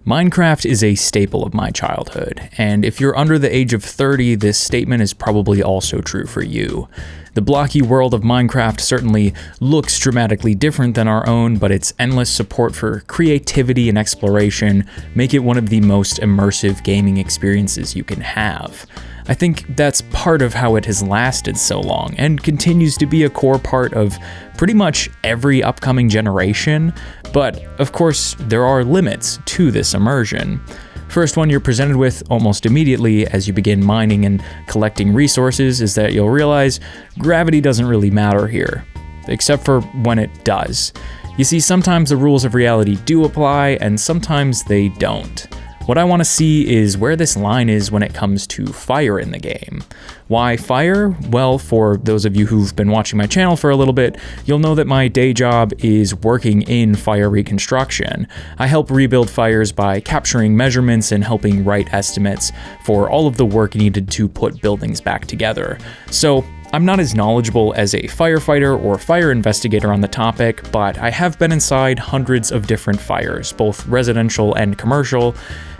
Minecraft is a staple of my childhood, and if you're under the age of 30, this statement is probably also true for you. The blocky world of Minecraft certainly looks dramatically different than our own, but its endless support for creativity and exploration make it one of the most immersive gaming experiences you can have. I think that's part of how it has lasted so long and continues to be a core part of pretty much every upcoming generation, but of course there are limits to this immersion. First one you're presented with almost immediately as you begin mining and collecting resources is that you'll realize gravity doesn't really matter here, except for when it does. You see, sometimes the rules of reality do apply and sometimes they don't. What I want to see is where this line is when it comes to fire in the game. Why fire? Well, for those of you who've been watching my channel for a little bit, you'll know that my day job is working in fire reconstruction. I help rebuild fires by capturing measurements and helping write estimates for all of the work needed to put buildings back together. So, I'm not as knowledgeable as a firefighter or fire investigator on the topic, but I have been inside hundreds of different fires, both residential and commercial,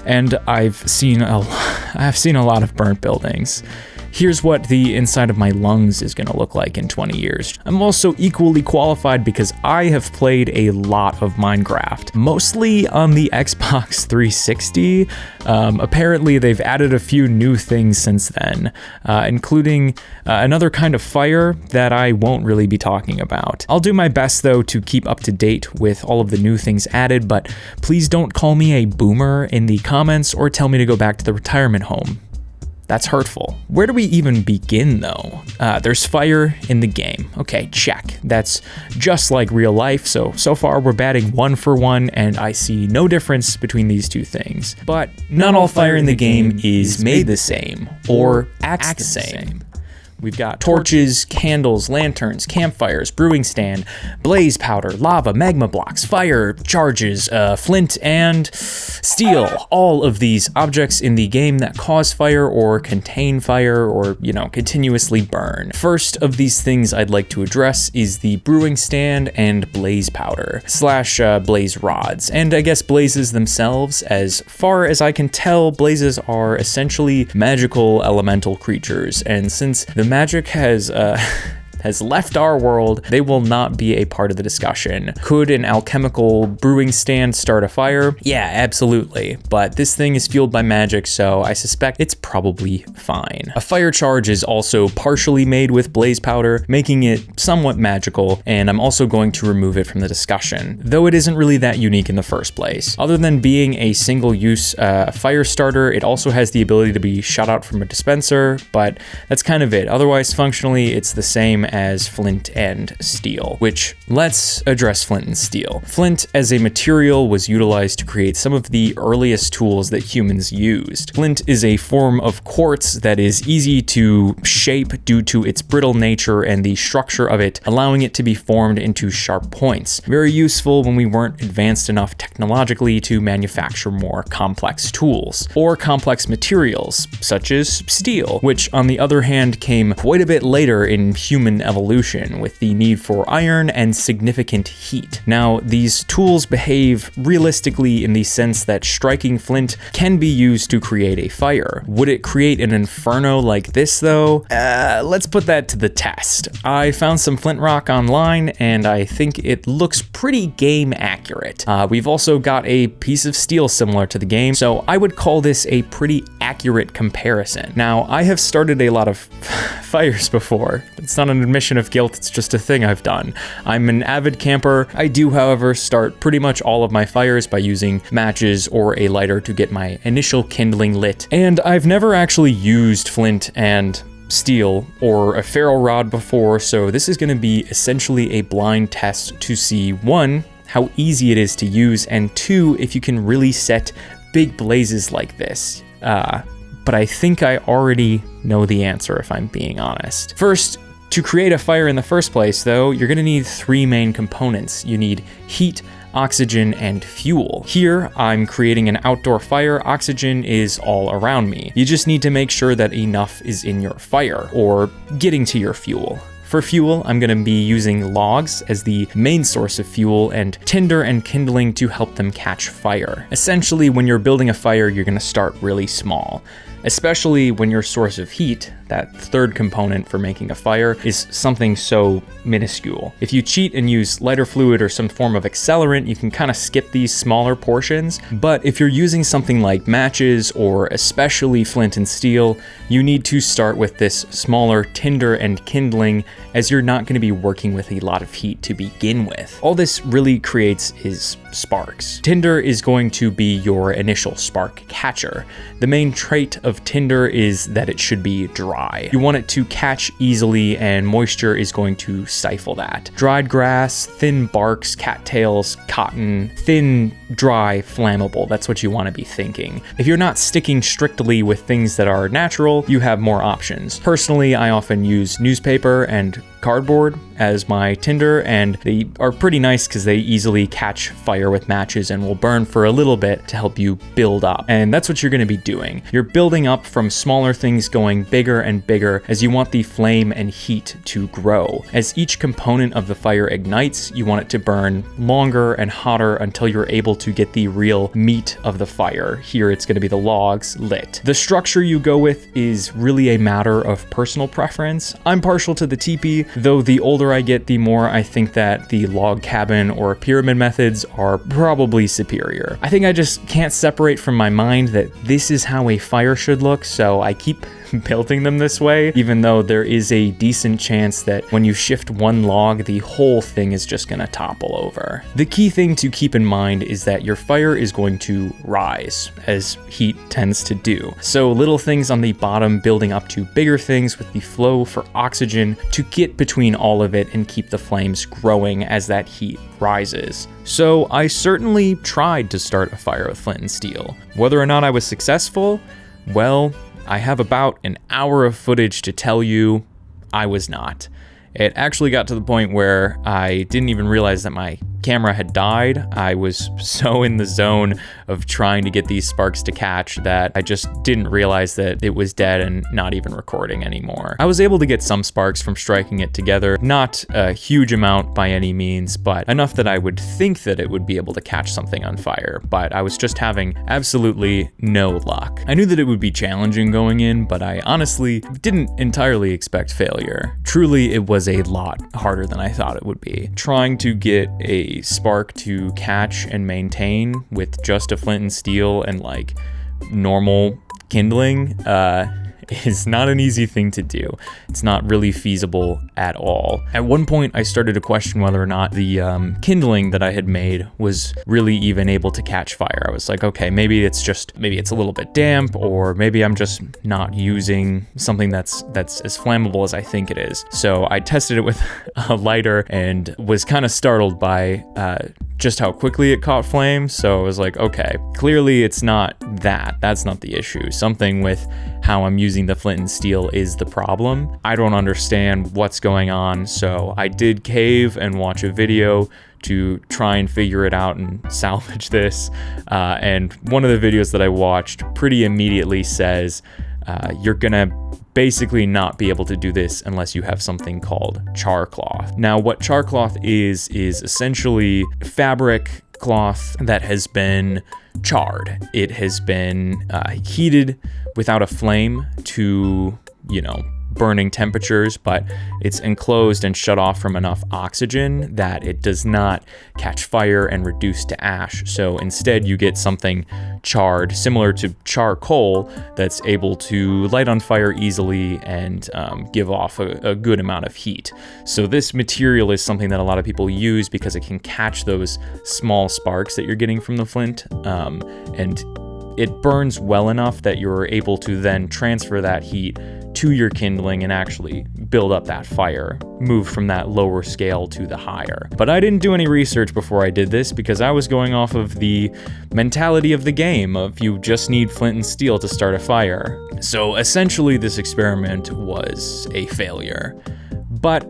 and I've seen a lot of burnt buildings. Here's what the inside of my lungs is going to look like in 20 years. I'm also equally qualified because I have played a lot of Minecraft, mostly on the Xbox 360. Apparently they've added a few new things since then, including another kind of fire that I won't really be talking about. I'll do my best though to keep up to date with all of the new things added, but please don't call me a boomer in the comments or tell me to go back to the retirement home. That's hurtful. Where do we even begin though? There's fire in the game. Okay, check. That's just like real life, so far we're batting 1 for 1 and I see no difference between these two things. But not all fire in the game is made the same or acts the same. We've got torches, candles, lanterns, campfires, brewing stand, blaze powder, lava, magma blocks, fire charges, flint, and steel. All of these objects in the game that cause fire or contain fire or, continuously burn. First of these things I'd like to address is the brewing stand and blaze powder / blaze rods. And I guess blazes themselves, as far as I can tell, blazes are essentially magical elemental creatures. And since the magic has left our world, they will not be a part of the discussion. Could an alchemical brewing stand start a fire? Yeah, absolutely. But this thing is fueled by magic, so I suspect it's probably fine. A fire charge is also partially made with blaze powder, making it somewhat magical, and I'm also going to remove it from the discussion, though it isn't really that unique in the first place. Other than being a single-use fire starter, it also has the ability to be shot out from a dispenser, but that's kind of it. Otherwise, functionally, it's the same as flint and steel, which let's address flint and steel. Flint as a material was utilized to create some of the earliest tools that humans used. Flint is a form of quartz that is easy to shape due to its brittle nature and the structure of it, allowing it to be formed into sharp points. Very useful when we weren't advanced enough technologically to manufacture more complex tools, or complex materials, such as steel, which on the other hand came quite a bit later in human evolution with the need for iron and significant heat. Now, these tools behave realistically in the sense that striking flint can be used to create a fire. Would it create an inferno like this though? Let's put that to the test. I found some flint rock online and I think it looks pretty game accurate. We've also got a piece of steel similar to the game, so I would call this a pretty accurate comparison. Now, I have started a lot of fires before. It's not an admission of guilt, it's just a thing I've done. I'm an avid camper. I do, however, start pretty much all of my fires by using matches or a lighter to get my initial kindling lit. And I've never actually used flint and steel or a ferro rod before, so this is going to be essentially a blind test to see, 1, how easy it is to use, and 2, if you can really set big blazes like this. But I think I already know the answer if I'm being honest. First, to create a fire in the first place though, you're gonna need 3 main components. You need heat, oxygen, and fuel. Here, I'm creating an outdoor fire. Oxygen is all around me. You just need to make sure that enough is in your fire, or getting to your fuel. For fuel, I'm going to be using logs as the main source of fuel and tinder and kindling to help them catch fire. Essentially, when you're building a fire, you're going to start really small, especially when your source of heat, that third component for making a fire, is something so minuscule. If you cheat and use lighter fluid or some form of accelerant, you can kind of skip these smaller portions. But if you're using something like matches or especially flint and steel, you need to start with this smaller tinder and kindling, as you're not going to be working with a lot of heat to begin with. All this really creates is sparks. Tinder is going to be your initial spark catcher. The main trait of tinder is that it should be dry. You want it to catch easily, and moisture is going to stifle that. Dried grass, thin barks, cattails, cotton, thin, dry, flammable. That's what you want to be thinking. If you're not sticking strictly with things that are natural, you have more options. Personally, I often use newspaper and cardboard as my tinder, and they are pretty nice because they easily catch fire with matches and will burn for a little bit to help you build up. And that's what you're going to be doing. You're building up from smaller things, going bigger and bigger as you want the flame and heat to grow. As each component of the fire ignites, you want it to burn longer and hotter until you're able to get the real meat of the fire. Here it's going to be the logs lit. The structure you go with is really a matter of personal preference. I'm partial to the teepee, though the older I get, the more I think that the log cabin or pyramid methods are probably superior. I think I just can't separate from my mind that this is how a fire should look, so I keep building them this way, even though there is a decent chance that when you shift one log, the whole thing is just gonna topple over. The key thing to keep in mind is that your fire is going to rise, as heat tends to do. So little things on the bottom building up to bigger things with the flow for oxygen to get between all of it and keep the flames growing as that heat rises. So I certainly tried to start a fire with flint and steel. Whether or not I was successful, well, I have about an hour of footage to tell you I was not. It actually got to the point where I didn't even realize that my camera had died. I was so in the zone of trying to get these sparks to catch that I just didn't realize that it was dead and not even recording anymore. I was able to get some sparks from striking it together, not a huge amount by any means, but enough that I would think that it would be able to catch something on fire, but I was just having absolutely no luck. I knew that it would be challenging going in, but I honestly didn't entirely expect failure. Truly, it was a lot harder than I thought it would be. Trying to get a spark to catch and maintain with just a flint and steel and like normal kindling is not an easy thing to do. It's not really feasible at all. At one point, I started to question whether or not the kindling that I had made was really even able to catch fire. I was like, okay, maybe it's a little bit damp, or maybe I'm just not using something that's as flammable as I think it is. So I tested it with a lighter and was kind of startled by just how quickly it caught flame. So I was like, okay, clearly it's not that. That's not the issue. Something with how I'm using the flint and steel is the problem. I don't understand what's going on. So I did cave and watch a video to try and figure it out and salvage this. And one of the videos that I watched pretty immediately says, you're gonna basically not be able to do this unless you have something called char cloth. Now, what char cloth is essentially fabric cloth that has been charred. It has been heated without a flame to, burning temperatures, but it's enclosed and shut off from enough oxygen that it does not catch fire and reduce to ash. So instead you get something charred, similar to charcoal, that's able to light on fire easily and give off a good amount of heat. So this material is something that a lot of people use because it can catch those small sparks that you're getting from the flint, and it burns well enough that you're able to then transfer that heat to your kindling and actually build up that fire, move from that lower scale to the higher. But I didn't do any research before I did this because I was going off of the mentality of the game of you just need flint and steel to start a fire. So essentially this experiment was a failure. But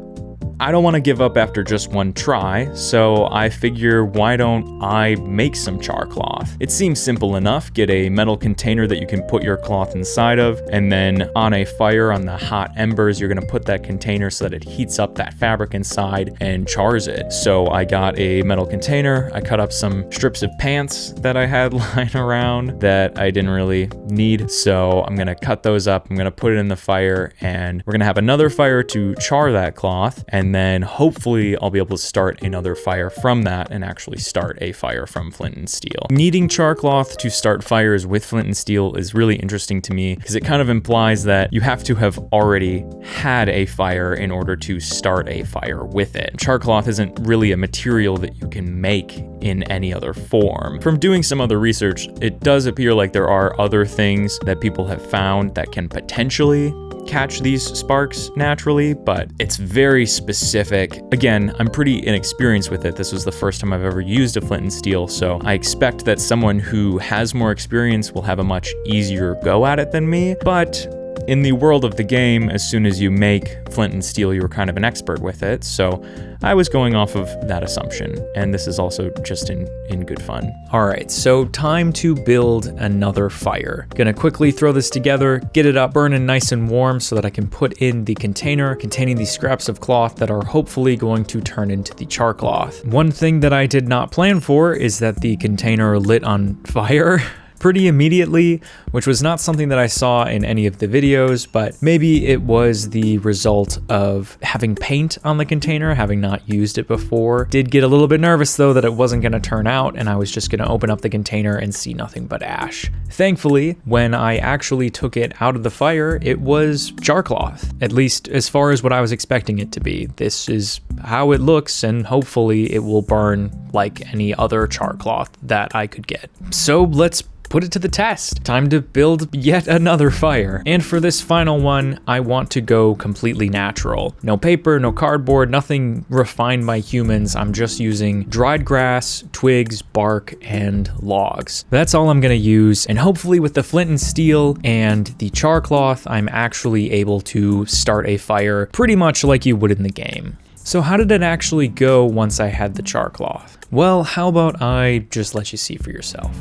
I don't want to give up after just one try, so I figure why don't I make some char cloth? It seems simple enough. Get a metal container that you can put your cloth inside of, and then on a fire on the hot embers, you're gonna put that container so that it heats up that fabric inside and chars it. So I got a metal container, I cut up some strips of pants that I had lying around that I didn't really need, so I'm gonna cut those up, I'm gonna put it in the fire, and we're gonna have another fire to char that cloth, and then hopefully I'll be able to start another fire from that and actually start a fire from flint and steel. Needing char cloth to start fires with flint and steel is really interesting to me because it kind of implies that you have to have already had a fire in order to start a fire with it. Char cloth isn't really a material that you can make in any other form. From doing some other research, it does appear like there are other things that people have found that can potentially catch these sparks naturally, but it's very specific. Again, I'm pretty inexperienced with it. This was the first time I've ever used a flint and steel, so I expect that someone who has more experience will have a much easier go at it than me, but in the world of the game, as soon as you make flint and steel, you're kind of an expert with it, so I was going off of that assumption, and this is also just in good fun. All right, so time to build another fire. Gonna quickly throw this together, get it up, burning nice and warm so that I can put in the container containing these scraps of cloth that are hopefully going to turn into the char cloth. One thing that I did not plan for is that the container lit on fire pretty immediately, which was not something that I saw in any of the videos, but maybe it was the result of having paint on the container, having not used it before. Did get a little bit nervous though that it wasn't gonna turn out and I was just gonna open up the container and see nothing but ash. Thankfully, when I actually took it out of the fire, it was char cloth, at least as far as what I was expecting it to be. This is how it looks, and hopefully it will burn like any other char cloth that I could get. So let's put it to the test. Time to build yet another fire. And for this final one, I want to go completely natural. No paper, no cardboard, nothing refined by humans. I'm just using dried grass, twigs, bark, and logs. That's all I'm gonna use. And hopefully with the flint and steel and the char cloth, I'm actually able to start a fire pretty much like you would in the game. So how did it actually go once I had the char cloth? Well, how about I just let you see for yourself.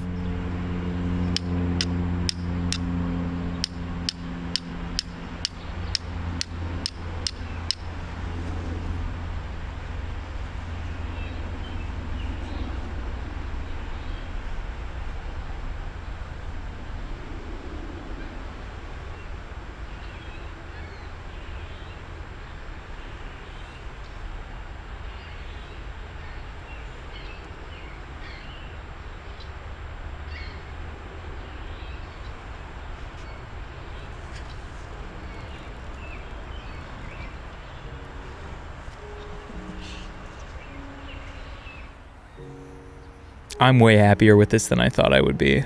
I'm way happier with this than I thought I would be.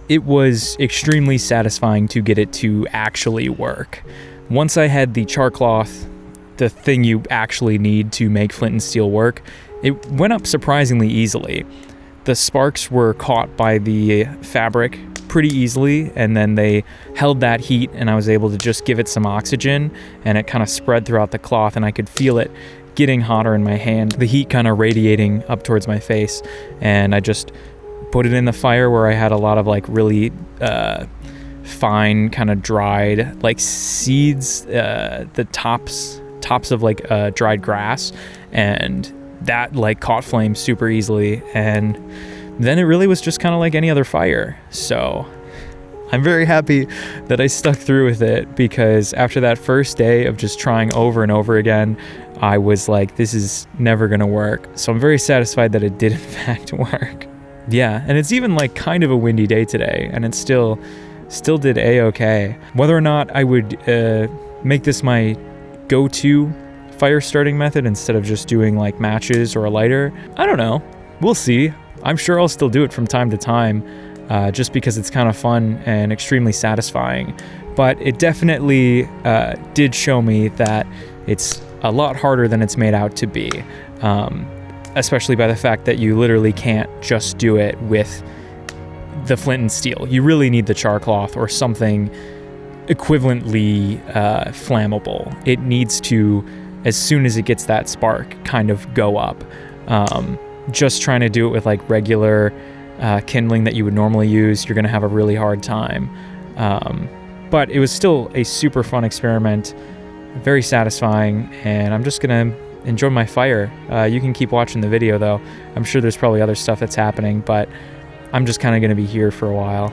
It was extremely satisfying to get it to actually work. Once I had the char cloth, the thing you actually need to make flint and steel work, it went up surprisingly easily. The sparks were caught by the fabric pretty easily, and then they held that heat, and I was able to just give it some oxygen, and it kind of spread throughout the cloth, and I could feel it getting hotter in my hand, the heat kind of radiating up towards my face, and I just put it in the fire where I had a lot of like really fine kind of dried like seeds, the tops of like dried grass, and that like caught flame super easily, and then it really was just kind of like any other fire. So I'm very happy that I stuck through with it, because after that first day of just trying over and over again, I was like, this is never gonna work. So I'm very satisfied that it did in fact work. Yeah, and it's even like kind of a windy day today, and it still did a-okay. Whether or not I would make this my go-to fire starting method instead of just doing like matches or a lighter, I don't know. We'll see. I'm sure I'll still do it from time to time, just because it's kind of fun and extremely satisfying. But it definitely did show me that it's a lot harder than it's made out to be, especially by the fact that you literally can't just do it with the flint and steel. You really need the char cloth or something equivalently flammable. It needs to as soon as it gets that spark, kind of go up. Just trying to do it with like regular kindling that you would normally use, you're gonna have a really hard time. But it was still a super fun experiment, very satisfying, and I'm just gonna enjoy my fire. You can keep watching the video though. I'm sure there's probably other stuff that's happening, but I'm just kind of gonna be here for a while.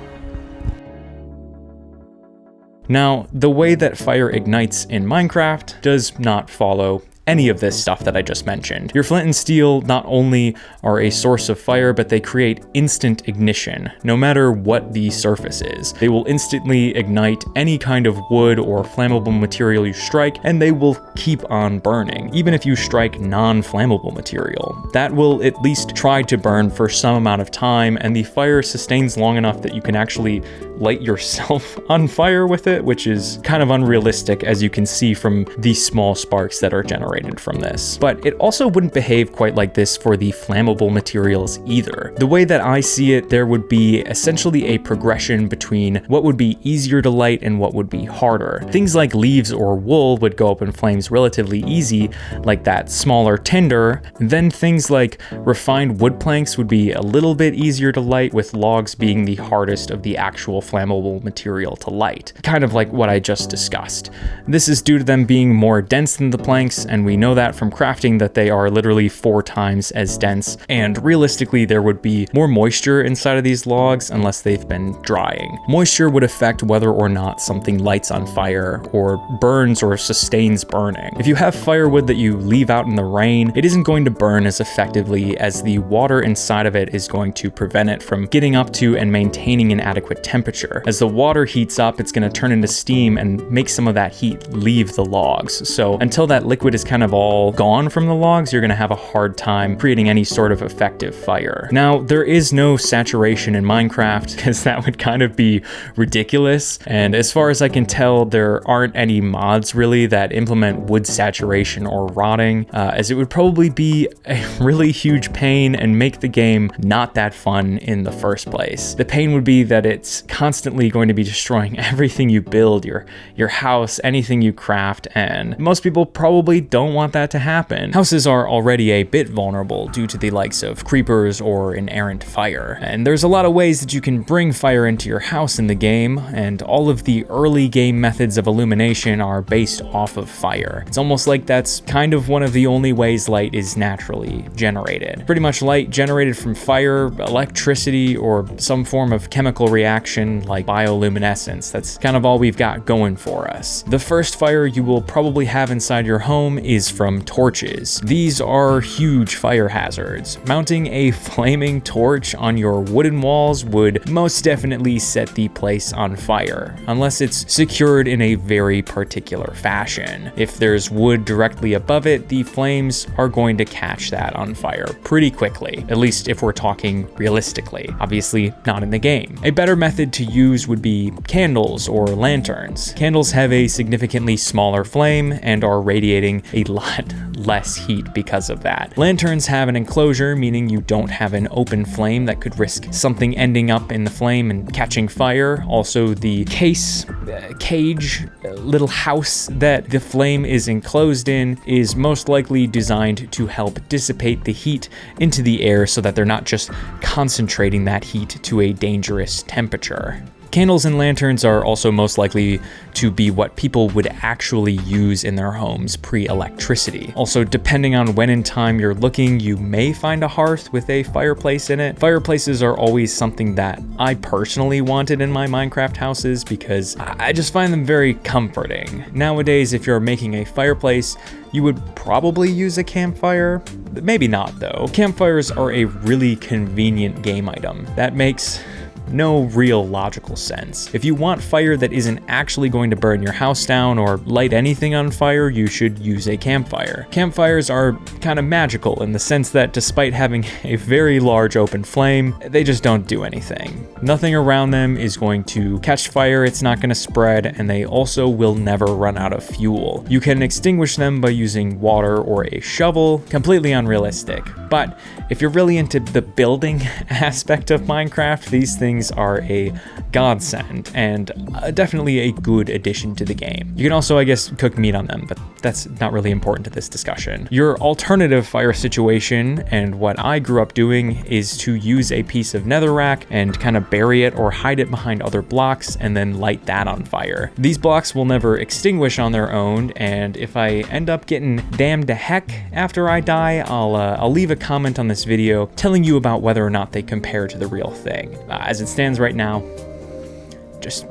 Now, the way that fire ignites in Minecraft does not follow any of this stuff that I just mentioned. Your flint and steel not only are a source of fire, but they create instant ignition, no matter what the surface is. They will instantly ignite any kind of wood or flammable material you strike, and they will keep on burning. Even if you strike non-flammable material, that will at least try to burn for some amount of time, and the fire sustains long enough that you can actually light yourself on fire with it, which is kind of unrealistic, as you can see from the small sparks that are generated from this. But it also wouldn't behave quite like this for the flammable materials either. The way that I see it, there would be essentially a progression between what would be easier to light and what would be harder. Things like leaves or wool would go up in flames relatively easy, like that smaller tinder. Then things like refined wood planks would be a little bit easier to light, with logs being the hardest of the actual flammable material to light, kind of like what I just discussed. This is due to them being more dense than the planks, and we know that from crafting that they are literally 4 times as dense, and realistically there would be more moisture inside of these logs unless they've been drying. Moisture would affect whether or not something lights on fire or burns or sustains burning. If you have firewood that you leave out in the rain, it isn't going to burn as effectively, as the water inside of it is going to prevent it from getting up to and maintaining an adequate temperature. As the water heats up, it's going to turn into steam and make some of that heat leave the logs. So until that liquid is kind of all gone from the logs, you're going to have a hard time creating any sort of effective fire. Now, there is no saturation in Minecraft, because that would kind of be ridiculous. And as far as I can tell, there aren't any mods really that implement wood saturation or rotting, as it would probably be a really huge pain and make the game not that fun in the first place. The pain would be that it's constantly going to be destroying everything you build, your house, anything you craft, and most people probably don't want that to happen. Houses are already a bit vulnerable due to the likes of creepers or an errant fire, and there's a lot of ways that you can bring fire into your house in the game, and all of the early game methods of illumination are based off of fire. It's almost like that's kind of one of the only ways light is naturally generated. Pretty much light generated from fire, electricity, or some form of chemical reaction like bioluminescence. That's kind of all we've got going for us. The first fire you will probably have inside your home is from torches. These are huge fire hazards. Mounting a flaming torch on your wooden walls would most definitely set the place on fire, unless it's secured in a very particular fashion. If there's wood directly above it, the flames are going to catch that on fire pretty quickly, at least if we're talking realistically. Obviously, not in the game. A better method to use would be candles or lanterns. Candles have a significantly smaller flame and are radiating a lot less heat because of that. Lanterns have an enclosure, meaning you don't have an open flame that could risk something ending up in the flame and catching fire. Also, the cage, little house that the flame is enclosed in is most likely designed to help dissipate the heat into the air so that they're not just concentrating that heat to a dangerous temperature. Candles and lanterns are also most likely to be what people would actually use in their homes pre-electricity. Also, depending on when in time you're looking, you may find a hearth with a fireplace in it. Fireplaces are always something that I personally wanted in my Minecraft houses because I just find them very comforting. Nowadays, if you're making a fireplace, you would probably use a campfire. Maybe not though. Campfires are a really convenient game item. That makes no real logical sense. If you want fire that isn't actually going to burn your house down or light anything on fire, you should use a campfire. Campfires are kind of magical in the sense that despite having a very large open flame, they just don't do anything. Nothing around them is going to catch fire, it's not going to spread, and they also will never run out of fuel. You can extinguish them by using water or a shovel, completely unrealistic. But if you're really into the building aspect of Minecraft, these things are a godsend and definitely a good addition to the game. You can also, I guess, cook meat on them, but that's not really important to this discussion. Your alternative fire situation, and what I grew up doing, is to use a piece of netherrack and kind of bury it or hide it behind other blocks and then light that on fire. These blocks will never extinguish on their own, and if I end up getting damned to heck after I die, I'll leave a comment on this video telling you about whether or not they compare to the real thing. As it stands right now,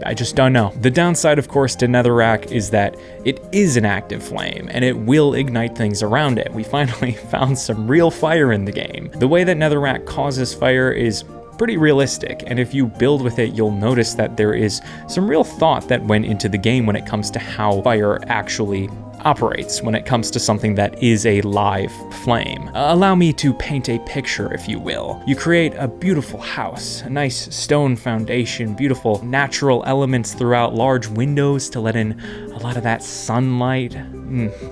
I just don't know. The downside, of course, to netherrack is that it is an active flame, and it will ignite things around it. We finally found some real fire in the game. The way that netherrack causes fire is pretty realistic, and if you build with it, you'll notice that there is some real thought that went into the game when it comes to how fire actually operates when it comes to something that is a live flame. Allow me to paint a picture, if you will. You create a beautiful house, a nice stone foundation, beautiful natural elements throughout, large windows to let in a lot of that sunlight,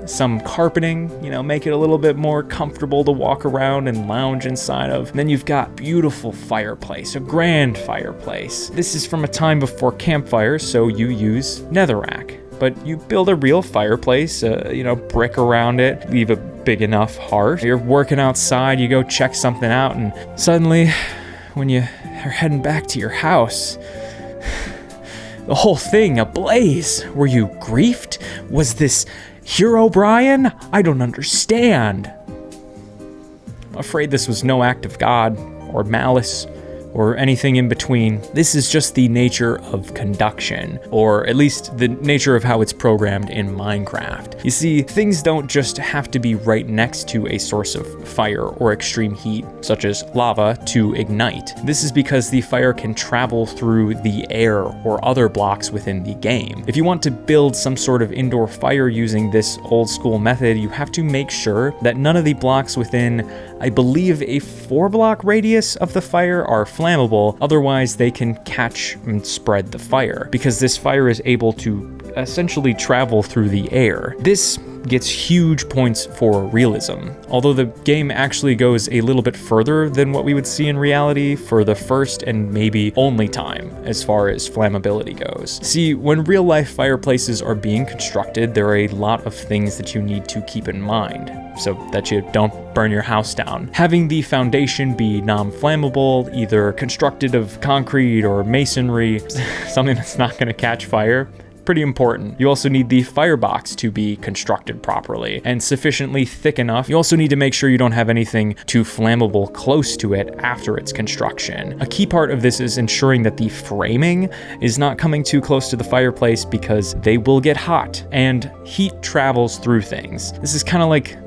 some carpeting, make it a little bit more comfortable to walk around and lounge inside of. And then you've got beautiful fireplace, a grand fireplace. This is from a time before campfires, so you use netherrack. But you build a real fireplace, brick around it, leave a big enough hearth. You're working outside, you go check something out, and suddenly, when you are heading back to your house, the whole thing ablaze. Were you griefed? Was this Herobrine? I don't understand. I'm afraid this was no act of God, or malice, or anything in between. This is just the nature of conduction, or at least the nature of how it's programmed in Minecraft. You see, things don't just have to be right next to a source of fire or extreme heat, such as lava, to ignite. This is because the fire can travel through the air or other blocks within the game. If you want to build some sort of indoor fire using this old school method, you have to make sure that none of the blocks within, I believe, a 4-block radius of the fire are flammable, otherwise they can catch and spread the fire, because this fire is able to essentially travel through the air. This gets huge points for realism, although the game actually goes a little bit further than what we would see in reality for the first and maybe only time as far as flammability goes. See, when real life fireplaces are being constructed, there are a lot of things that you need to keep in mind so that you don't burn your house down. Having the foundation be non-flammable, either constructed of concrete or masonry, something that's not going to catch fire, pretty important. You also need the firebox to be constructed properly and sufficiently thick enough. You also need to make sure you don't have anything too flammable close to it after its construction. A key part of this is ensuring that the framing is not coming too close to the fireplace, because they will get hot and heat travels through things. This is kind of like,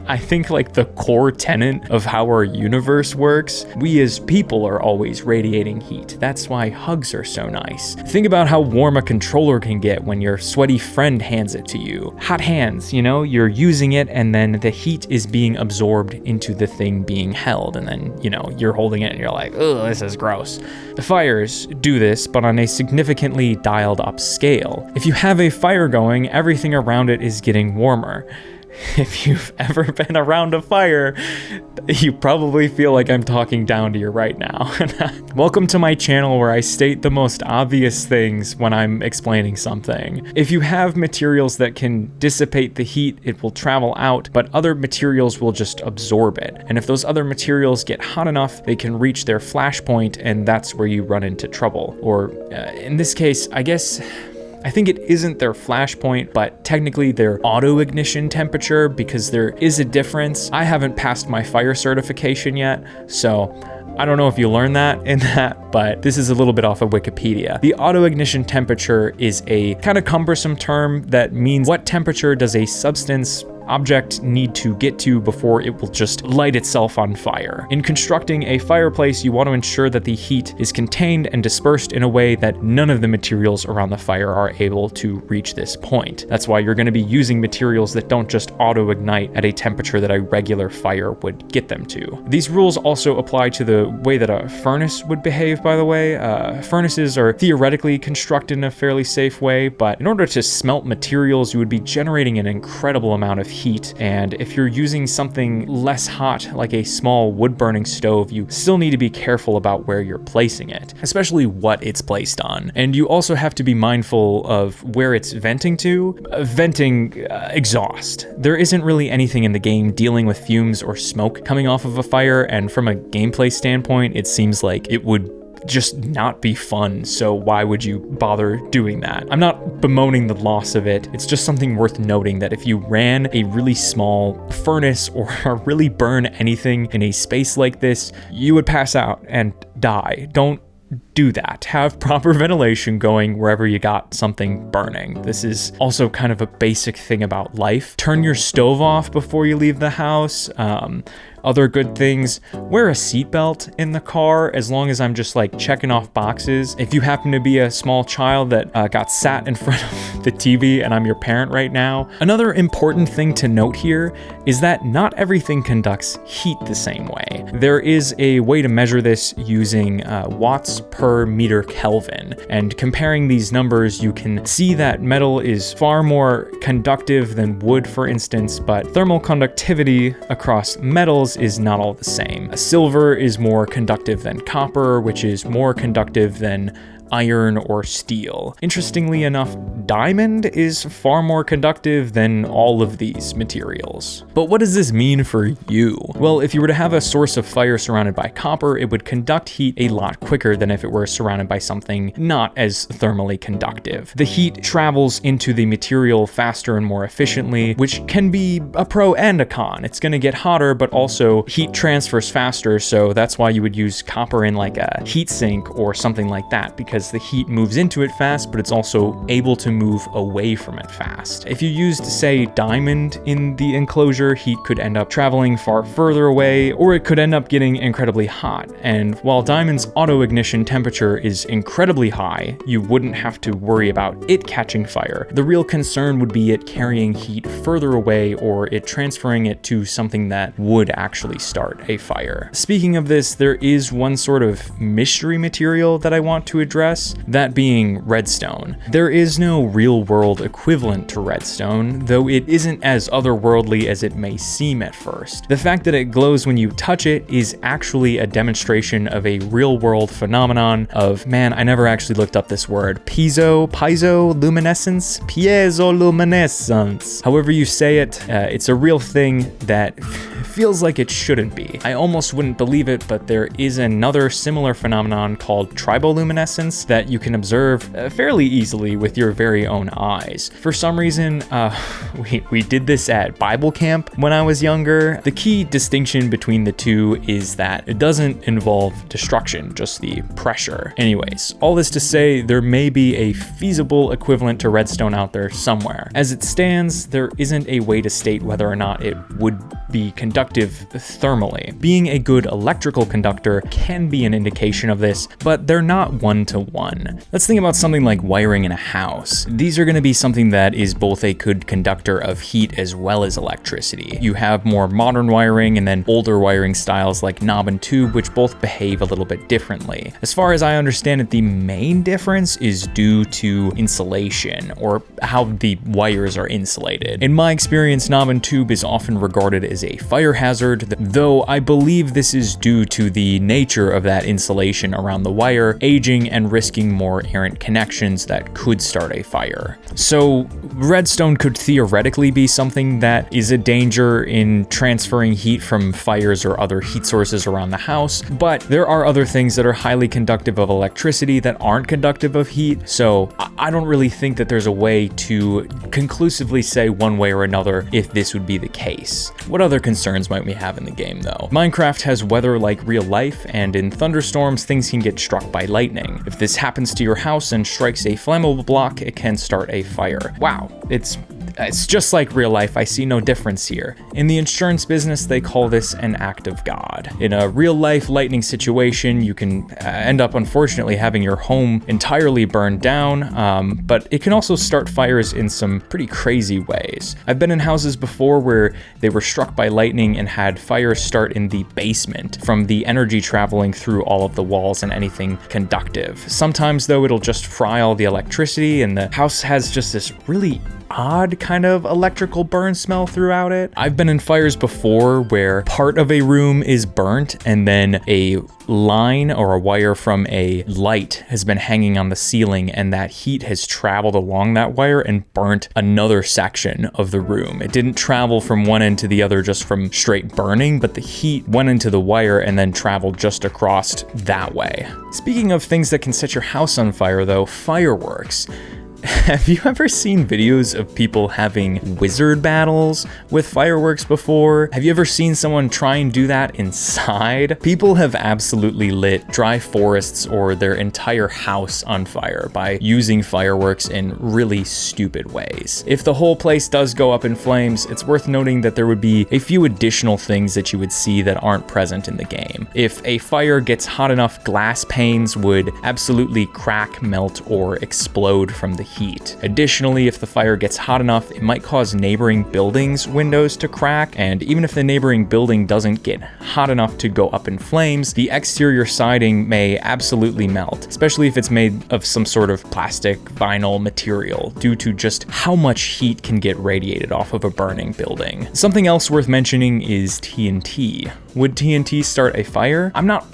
I think, like the core tenet of how our universe works. We as people are always radiating heat. That's why hugs are so nice. Think about how warm a controller can get when your sweaty friend hands it to you. Hot hands, you're using it, and then the heat is being absorbed into the thing being held, and then, you're holding it and you're like, ugh, this is gross. The fires do this, but on a significantly dialed up scale. If you have a fire going, everything around it is getting warmer. If you've ever been around a fire, you probably feel like I'm talking down to you right now. Welcome to my channel where I state the most obvious things when I'm explaining something. If you have materials that can dissipate the heat, it will travel out, but other materials will just absorb it. And if those other materials get hot enough, they can reach their flash point, and that's where you run into trouble. Or in this case, I think it isn't their flash point, but technically their auto ignition temperature, because there is a difference. I haven't passed my fire certification yet, so I don't know if you learned that in that, but this is a little bit off of Wikipedia. The auto ignition temperature is a kind of cumbersome term that means what temperature does a substance object need to get to before it will just light itself on fire. In constructing a fireplace, you want to ensure that the heat is contained and dispersed in a way that none of the materials around the fire are able to reach this point. That's why you're going to be using materials that don't just auto-ignite at a temperature that a regular fire would get them to. These rules also apply to the way that a furnace would behave, by the way. Furnaces are theoretically constructed in a fairly safe way, but in order to smelt materials, you would be generating an incredible amount of heat, and if you're using something less hot, like a small wood-burning stove, you still need to be careful about where you're placing it, especially what it's placed on. And you also have to be mindful of where it's venting to. Venting exhaust. There isn't really anything in the game dealing with fumes or smoke coming off of a fire, and from a gameplay standpoint, it seems like it would just not be fun, so why would you bother doing that? I'm not bemoaning the loss of it, it's just something worth noting that if you ran a really small furnace or really burn anything in a space like this, you would pass out and die. Don't do that. Have proper ventilation going wherever you got something burning. This is also kind of a basic thing about life. Turn your stove off before you leave the house. Other good things, wear a seatbelt in the car as long as I'm just like checking off boxes. If you happen to be a small child that got sat in front of the TV and I'm your parent right now. Another important thing to note here is that not everything conducts heat the same way. There is a way to measure this using watts per meter Kelvin, and comparing these numbers you can see that metal is far more conductive than wood, for instance, but thermal conductivity across metals is not all the same. Silver is more conductive than copper, which is more conductive than iron or steel. Interestingly enough, diamond is far more conductive than all of these materials. But what does this mean for you? Well, if you were to have a source of fire surrounded by copper, it would conduct heat a lot quicker than if it were surrounded by something not as thermally conductive. The heat travels into the material faster and more efficiently, which can be a pro and a con. It's going to get hotter, but also heat transfers faster, so that's why you would use copper in like a heat sink or something like that, because the heat moves into it fast, but it's also able to move away from it fast. If you used, say, diamond in the enclosure, heat could end up traveling far further away, or it could end up getting incredibly hot. And while diamond's auto-ignition temperature is incredibly high, you wouldn't have to worry about it catching fire. The real concern would be it carrying heat further away, or it transferring it to something that would actually start a fire. Speaking of this, there is one sort of mystery material that I want to address, that being redstone. There is no real-world equivalent to redstone, though it isn't as otherworldly as it may seem at first. The fact that it glows when you touch it is actually a demonstration of a real-world phenomenon of, man, I never actually looked up this word, piezoluminescence? Piezoluminescence. However you say it, it's a real thing that feels like it shouldn't be. I almost wouldn't believe it, but there is another similar phenomenon called triboluminescence that you can observe fairly easily with your very own eyes. For some reason, we did this at Bible camp when I was younger. The key distinction between the two is that it doesn't involve destruction, just the pressure. Anyways, all this to say, there may be a feasible equivalent to redstone out there somewhere. As it stands, there isn't a way to state whether or not it would be conductive thermally. Being a good electrical conductor can be an indication of this, but they're not one-to-one. Let's think about something like wiring in a house. These are going to be something that is both a good conductor of heat as well as electricity. You have more modern wiring and then older wiring styles like knob and tube, which both behave a little bit differently. As far as I understand it, the main difference is due to insulation, or how the wires are insulated. In my experience, knob and tube is often regarded as a fire hazard, though I believe this is due to the nature of that insulation around the wire aging and risking more errant connections that could start a fire. So redstone could theoretically be something that is a danger in transferring heat from fires or other heat sources around the house, but there are other things that are highly conductive of electricity that aren't conductive of heat, so I don't really think that there's a way to conclusively say one way or another if this would be the case. What other concerns might we have in the game though? Minecraft has weather like real life, and in thunderstorms things can get struck by lightning. If this happens to your house and strikes a flammable block, it can start a fire. Wow, it's just like real life. I see no difference here. In the insurance business, they call this an act of God. In a real life lightning situation, you can end up unfortunately having your home entirely burned down, but it can also start fires in some pretty crazy ways. I've been in houses before where they were struck by lightning and had fires start in the basement from the energy traveling through all of the walls and anything conductive. Sometimes though, it'll just fry all the electricity and the house has just this really odd kind of electrical burn smell throughout it. I've been in fires before where part of a room is burnt and then a line or a wire from a light has been hanging on the ceiling, and that heat has traveled along that wire and burnt another section of the room. It didn't travel from one end to the other just from straight burning, but the heat went into the wire and then traveled just across that way. Speaking of things that can set your house on fire though, fireworks. Have you ever seen videos of people having wizard battles with fireworks before? Have you ever seen someone try and do that inside? People have absolutely lit dry forests or their entire house on fire by using fireworks in really stupid ways. If the whole place does go up in flames, it's worth noting that there would be a few additional things that you would see that aren't present in the game. If a fire gets hot enough, glass panes would absolutely crack, melt, or explode from the heat. Additionally, if the fire gets hot enough, it might cause neighboring buildings' windows to crack, and even if the neighboring building doesn't get hot enough to go up in flames, the exterior siding may absolutely melt, especially if it's made of some sort of plastic, vinyl material, due to just how much heat can get radiated off of a burning building. Something else worth mentioning is TNT. Would TNT start a fire? I'm not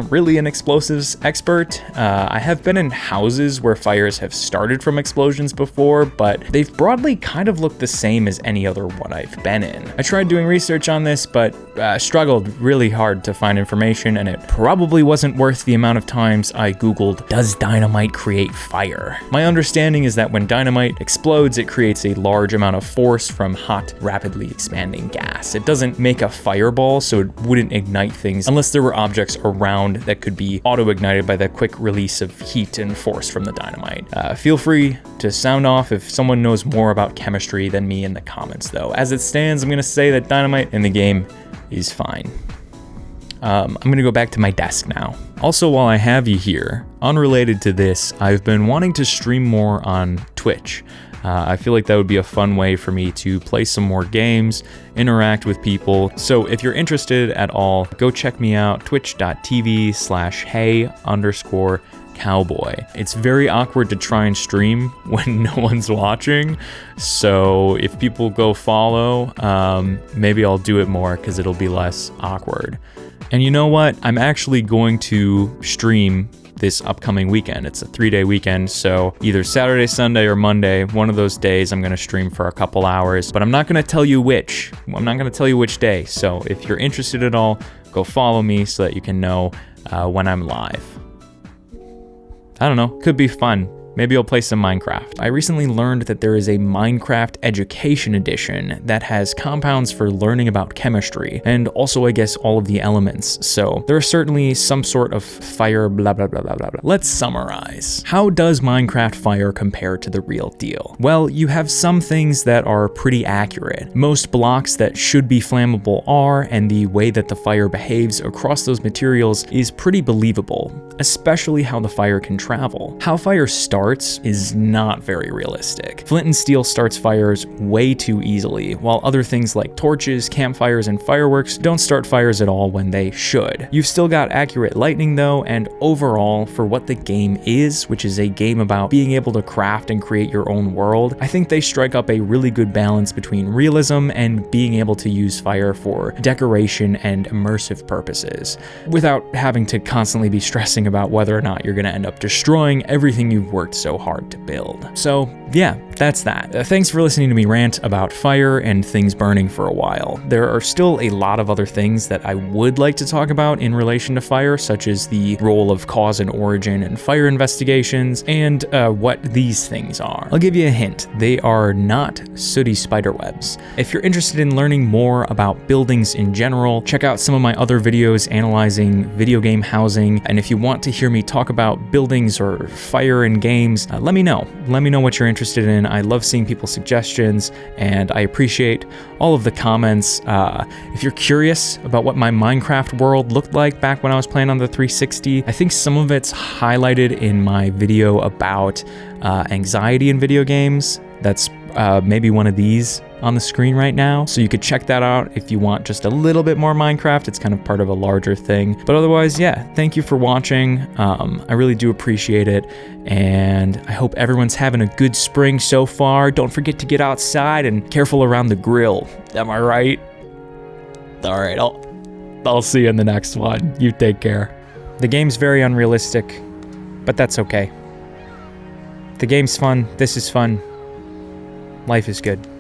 really an explosives expert. I have been in houses where fires have started from explosions before, but they've broadly kind of looked the same as any other one I've been in. I tried doing research on this, but struggled really hard to find information, and it probably wasn't worth the amount of times I Googled, does dynamite create fire? My understanding is that when dynamite explodes, it creates a large amount of force from hot, rapidly expanding gas. It doesn't make a fireball, so it wouldn't ignite things unless there were objects around that could be auto-ignited by the quick release of heat and force from the dynamite. Feel free to sound off if someone knows more about chemistry than me in the comments though. As it stands, I'm gonna say that dynamite in the game is fine. I'm gonna go back to my desk now. Also, while I have you here, unrelated to this, I've been wanting to stream more on Twitch. I feel like that would be a fun way for me to play some more games, interact with people. So if you're interested at all, go check me out, twitch.tv/hey_cowboy. It's very awkward to try and stream when no one's watching. So if people go follow, maybe I'll do it more because it'll be less awkward. And you know what? I'm actually going to stream this upcoming weekend. It's a 3-day weekend, so either Saturday, Sunday, or Monday, one of those days I'm gonna stream for a couple hours, but I'm not gonna tell you which. I'm not gonna tell you which day, so if you're interested at all, go follow me so that you can know when I'm live. I don't know, could be fun. Maybe I'll play some Minecraft. I recently learned that there is a Minecraft Education Edition that has compounds for learning about chemistry, and also I guess all of the elements, so there is certainly some sort of fire blah blah blah blah blah blah. Let's summarize. How does Minecraft fire compare to the real deal? Well, you have some things that are pretty accurate. Most blocks that should be flammable are, and the way that the fire behaves across those materials is pretty believable, especially how the fire can travel. How fire starts is not very realistic. Flint Steel starts fires way too easily, while other things like torches, campfires, and fireworks don't start fires at all when they should. You've still got accurate lightning though, and overall, for what the game is, which is a game about being able to craft and create your own world, I think they strike up a really good balance between realism and being able to use fire for decoration and immersive purposes, without having to constantly be stressing about whether or not you're gonna end up destroying everything you've worked so hard to build. So yeah, that's that. Thanks for listening to me rant about fire and things burning for a while. There are still a lot of other things that I would like to talk about in relation to fire, such as the role of cause and origin in fire investigations, and what these things are. I'll give you a hint. They are not sooty spiderwebs. If you're interested in learning more about buildings in general, check out some of my other videos analyzing video game housing, and if you want to hear me talk about buildings or fire in games, let me know. Let me know what you're interested in. I love seeing people's suggestions, and I appreciate all of the comments. If you're curious about what my Minecraft world looked like back when I was playing on the 360, I think some of it's highlighted in my video about anxiety in video games. That's maybe one of these on the screen right now. So you could check that out if you want just a little bit more Minecraft. It's kind of part of a larger thing. But otherwise, yeah, thank you for watching. I really do appreciate it. And I hope everyone's having a good spring so far. Don't forget to get outside and careful around the grill. Am I right? All right, I'll see you in the next one. You take care. The game's very unrealistic, but that's okay. The game's fun. This is fun. Life is good.